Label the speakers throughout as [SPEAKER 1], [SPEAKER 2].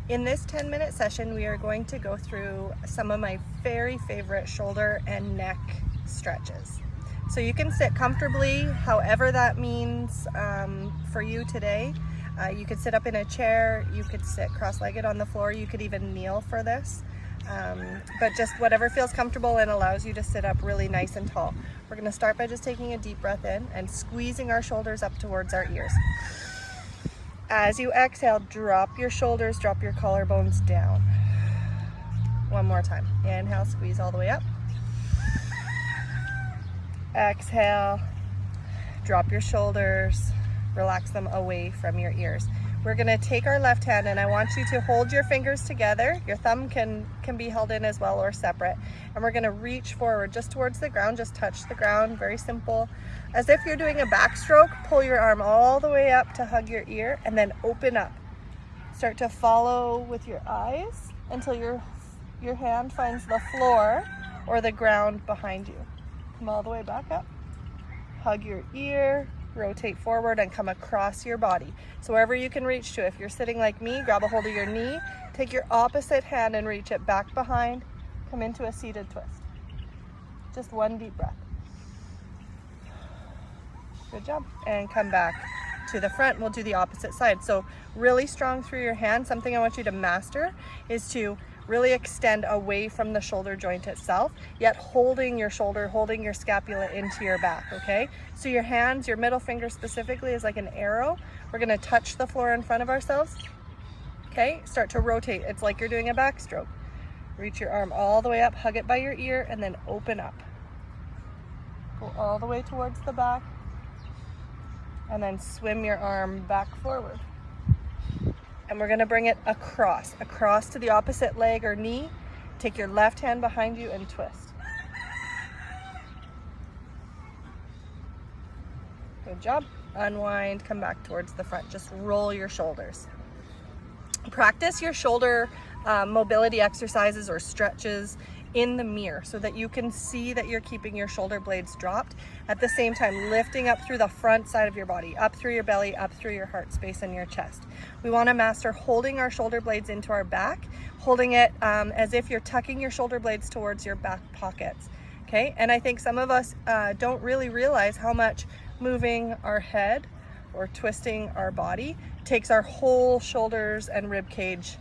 [SPEAKER 1] In this 10-minute session, we are going to go through some of my very favorite shoulder and neck stretches. So you can sit comfortably, however that means for you today. You could sit up in a chair, you could sit cross-legged on the floor, you could even kneel for this. But just whatever feels comfortable and allows you to sit up really nice and tall. We're going to start by just taking a deep breath in and squeezing our shoulders up towards our ears. As you exhale, drop your shoulders, drop your collarbones down. One more time. Inhale, squeeze all the way up. Exhale, drop your shoulders, relax them away from your ears. We're gonna take our left hand and I want you to hold your fingers together. Your thumb can be held in as well or separate. And we're gonna reach forward just towards the ground, just touch the ground, very simple. As if you're doing a backstroke, pull your arm all the way up to hug your ear and then open up. Start to follow with your eyes until your hand finds the floor or the ground behind you. Come all the way back up, hug your ear, rotate forward and come across your body. So wherever you can reach to, if you're sitting like me, grab a hold of your knee, take your opposite hand and reach it back behind, come into a seated twist. Just one deep breath. Good job. And come back to the front. We'll do the opposite side. So really strong through your hand. Something I want you to master is to really extend away from the shoulder joint itself, yet holding your shoulder, holding your scapula into your back, okay? So your hands, your middle finger specifically is like an arrow. We're gonna touch the floor in front of ourselves, okay? Start to rotate. It's like you're doing a backstroke. Reach your arm all the way up, hug it by your ear, and then open up. Go all the way towards the back, and then swim your arm back forward. And we're gonna bring it across to the opposite leg or knee. Take your left hand behind you and twist. Good job. Unwind, come back towards the front. Just roll your shoulders. Practice your shoulder mobility exercises or stretches in the mirror so that you can see that you're keeping your shoulder blades dropped. At the same time, lifting up through the front side of your body, up through your belly, up through your heart space and your chest. We want to master holding our shoulder blades into our back, holding it as if you're tucking your shoulder blades towards your back pockets. Okay, and I think some of us don't really realize how much moving our head or twisting our body takes our whole shoulders and rib cage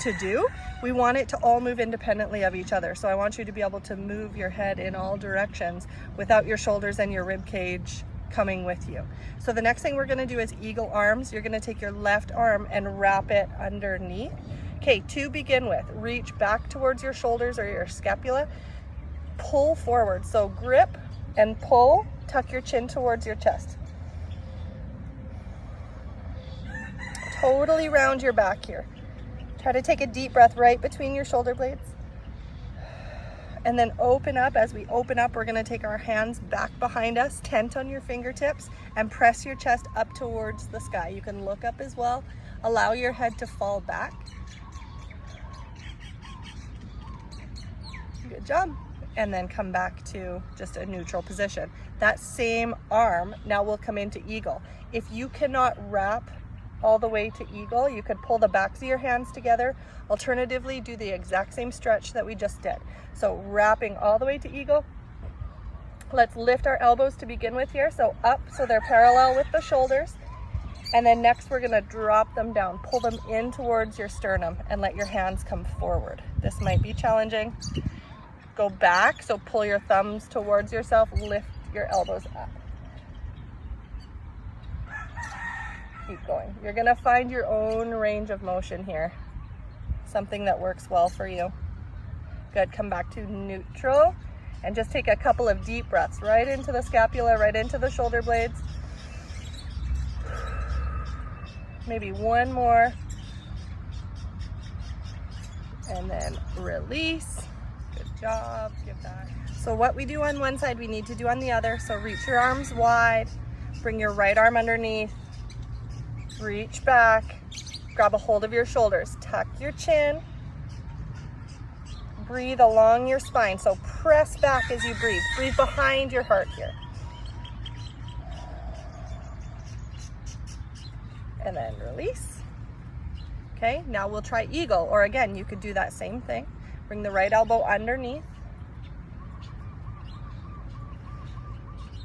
[SPEAKER 1] to do. We want it to all move independently of each other. So I want you to be able to move your head in all directions without your shoulders and your rib cage coming with you. So the next thing we're going to do is eagle arms. You're going to take your left arm and wrap it underneath. Okay, to begin with, reach back towards your shoulders or your scapula. Pull forward. So grip and pull. Tuck your chin towards your chest. Totally round your back here. Try to take a deep breath right between your shoulder blades. And then open up. As we open up, we're going to take our hands back behind us, tent on your fingertips, and press your chest up towards the sky. You can look up as well. Allow your head to fall back. Good job. And then come back to just a neutral position. That same arm now will come into eagle. If you cannot wrap all the way to eagle, you could pull the backs of your hands together. Alternatively, do the exact same stretch that we just did. So wrapping all the way to eagle. Let's lift our elbows to begin with here. So up, so they're parallel with the shoulders. And then next we're gonna drop them down. Pull them in towards your sternum and let your hands come forward. This might be challenging. Go back, so pull your thumbs towards yourself, lift your elbows up. Keep going. You're gonna find your own range of motion here. Something that works well for you. Good, come back to neutral and just take a couple of deep breaths right into the scapula, right into the shoulder blades. Maybe one more. And then release. Good job, give that. So what we do on one side, we need to do on the other. So reach your arms wide, bring your right arm underneath, reach back, grab a hold of your shoulders, tuck your chin, breathe along your spine. So press back as you breathe. Breathe behind your heart here. And then release. Okay, now we'll try eagle, or again, you could do that same thing. Bring the right elbow underneath.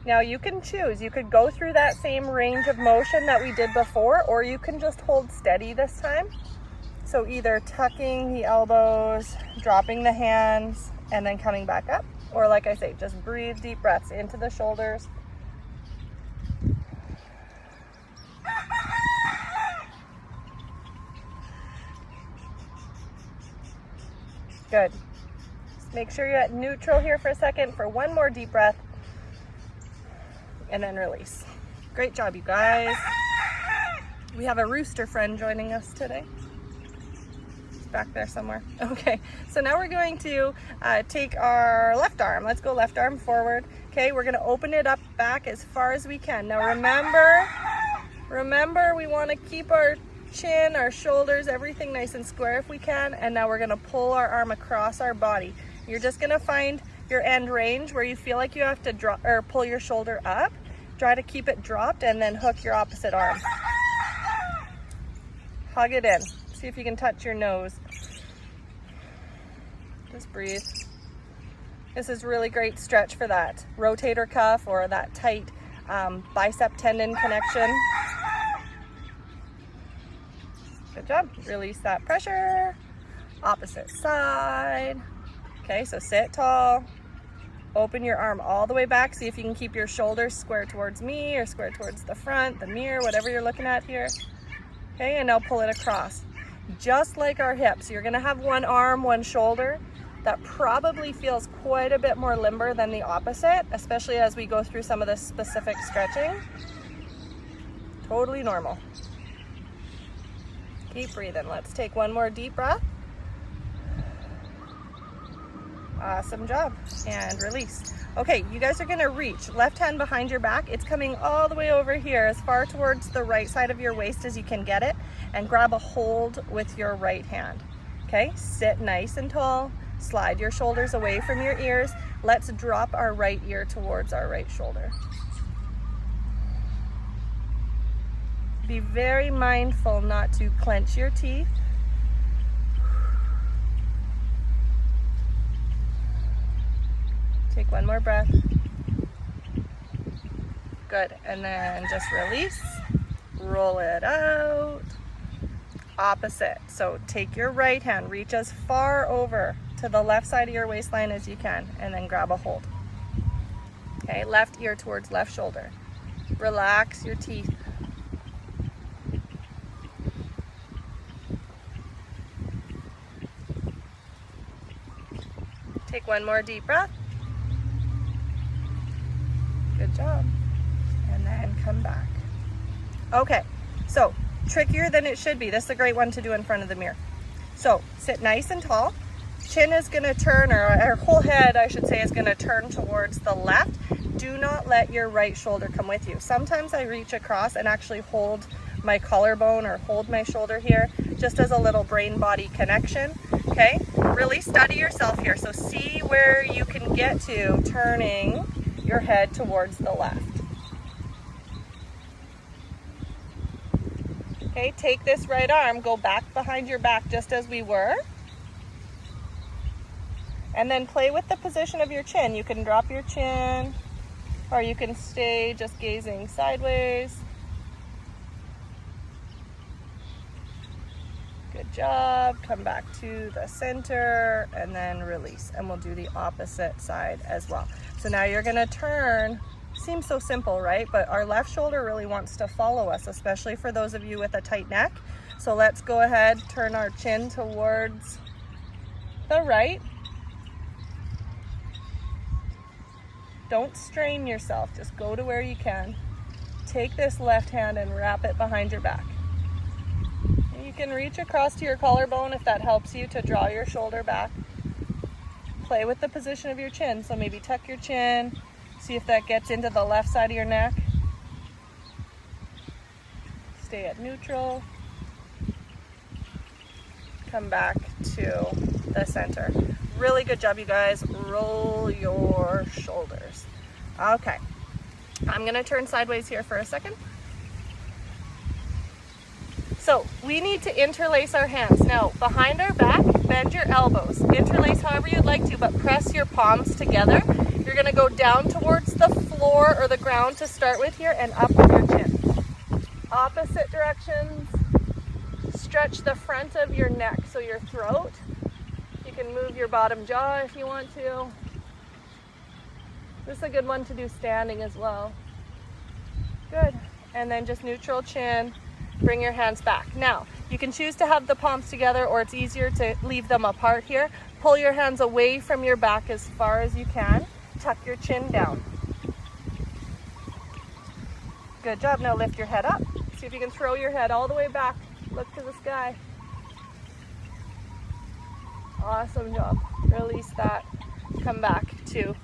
[SPEAKER 1] Now you can choose. You could go through that same range of motion that we did before, or you can just hold steady this time. So either tucking the elbows, dropping the hands, and then coming back up. Or like I say, just breathe deep breaths into the shoulders. Good. Just make sure you're at neutral here for a second for one more deep breath. And then release. Great job, you guys. We have a rooster friend joining us today. He's back there somewhere. Okay, so now we're going to take our left arm. Let's go left arm forward. Okay, we're gonna open it up back as far as we can. Now remember we wanna keep our chin, our shoulders, everything nice and square if we can. And now we're gonna pull our arm across our body. You're just gonna find your end range where you feel like you have to drop or pull your shoulder up. Try to keep it dropped and then hook your opposite arm. Hug it in. See if you can touch your nose. Just breathe. This is really great stretch for that rotator cuff or that tight bicep tendon connection. Good job. Release that pressure. Opposite side. Okay, so sit tall. Open your arm all the way back. See if you can keep your shoulders square towards me or square towards the front, the mirror, whatever you're looking at here. Okay, and now pull it across. Just like our hips, you're gonna have one arm, one shoulder. That probably feels quite a bit more limber than the opposite, especially as we go through some of this specific stretching. Totally normal. Keep breathing. Let's take one more deep breath. Awesome job. And release. Okay, you guys are gonna reach. Left hand behind your back. It's coming all the way over here, as far towards the right side of your waist as you can get it, and grab a hold with your right hand. Okay, sit nice and tall. Slide your shoulders away from your ears. Let's drop our right ear towards our right shoulder. Be very mindful not to clench your teeth. Take one more breath. Good, and then just release. Roll it out. Opposite. So take your right hand, reach as far over to the left side of your waistline as you can, and then grab a hold. Okay, left ear towards left shoulder. Relax your teeth. Take one more deep breath. Good job. And then come back. Okay, so trickier than it should be. This is a great one to do in front of the mirror. So sit nice and tall. Chin is gonna turn, or our whole head, I should say, is gonna turn towards the left. Do not let your right shoulder come with you. Sometimes I reach across and actually hold my collarbone or hold my shoulder here, just as a little brain-body connection, okay? Really study yourself here. So see where you can get to turning your head towards the left. Okay, take this right arm, go back behind your back just as we were. And then play with the position of your chin. You can drop your chin, or you can stay just gazing sideways. Good job. Come back to the center and then release. And we'll do the opposite side as well. So now you're gonna turn. Seems so simple, right? But our left shoulder really wants to follow us, especially for those of you with a tight neck. So let's go ahead, turn our chin towards the right. Don't strain yourself, just go to where you can. Take this left hand and wrap it behind your back. You can reach across to your collarbone if that helps you to draw your shoulder back. Play with the position of your chin, so maybe tuck your chin, see if that gets into the left side of your neck. Stay at neutral. Come back to the center. Really good job, you guys. Roll your shoulders. Okay, I'm gonna turn sideways here for a second. So we need to interlace our hands. Now, behind our back, bend your elbows. Interlace however you'd like to, but press your palms together. You're gonna go down towards the floor or the ground to start with here and up with your chin. Opposite directions. Stretch the front of your neck, so your throat. You can move your bottom jaw if you want to. This is a good one to do standing as well. Good. And then just neutral chin. Bring your hands back. Now, you can choose to have the palms together, or it's easier to leave them apart here. Pull your hands away from your back as far as you can. Tuck your chin down. Good job. Now lift your head up. See if you can throw your head all the way back. Look to the sky. Awesome job. Release that. Come back to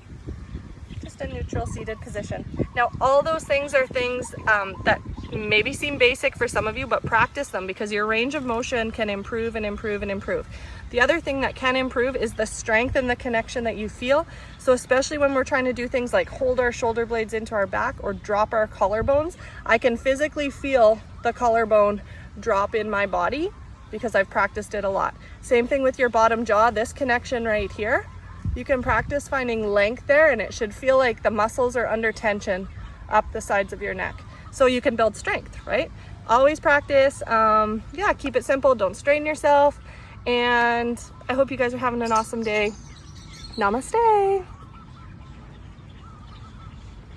[SPEAKER 1] just a neutral seated position. Now, all those things are things that maybe seem basic for some of you, but practice them because your range of motion can improve and improve and improve. The other thing that can improve is the strength and the connection that you feel. So especially when we're trying to do things like hold our shoulder blades into our back or drop our collarbones, I can physically feel the collarbone drop in my body because I've practiced it a lot. Same thing with your bottom jaw, this connection right here. You can practice finding length there, and it should feel like the muscles are under tension up the sides of your neck. So you can build strength, right? Always practice. Yeah, keep it simple. Don't strain yourself. And I hope you guys are having an awesome day. Namaste.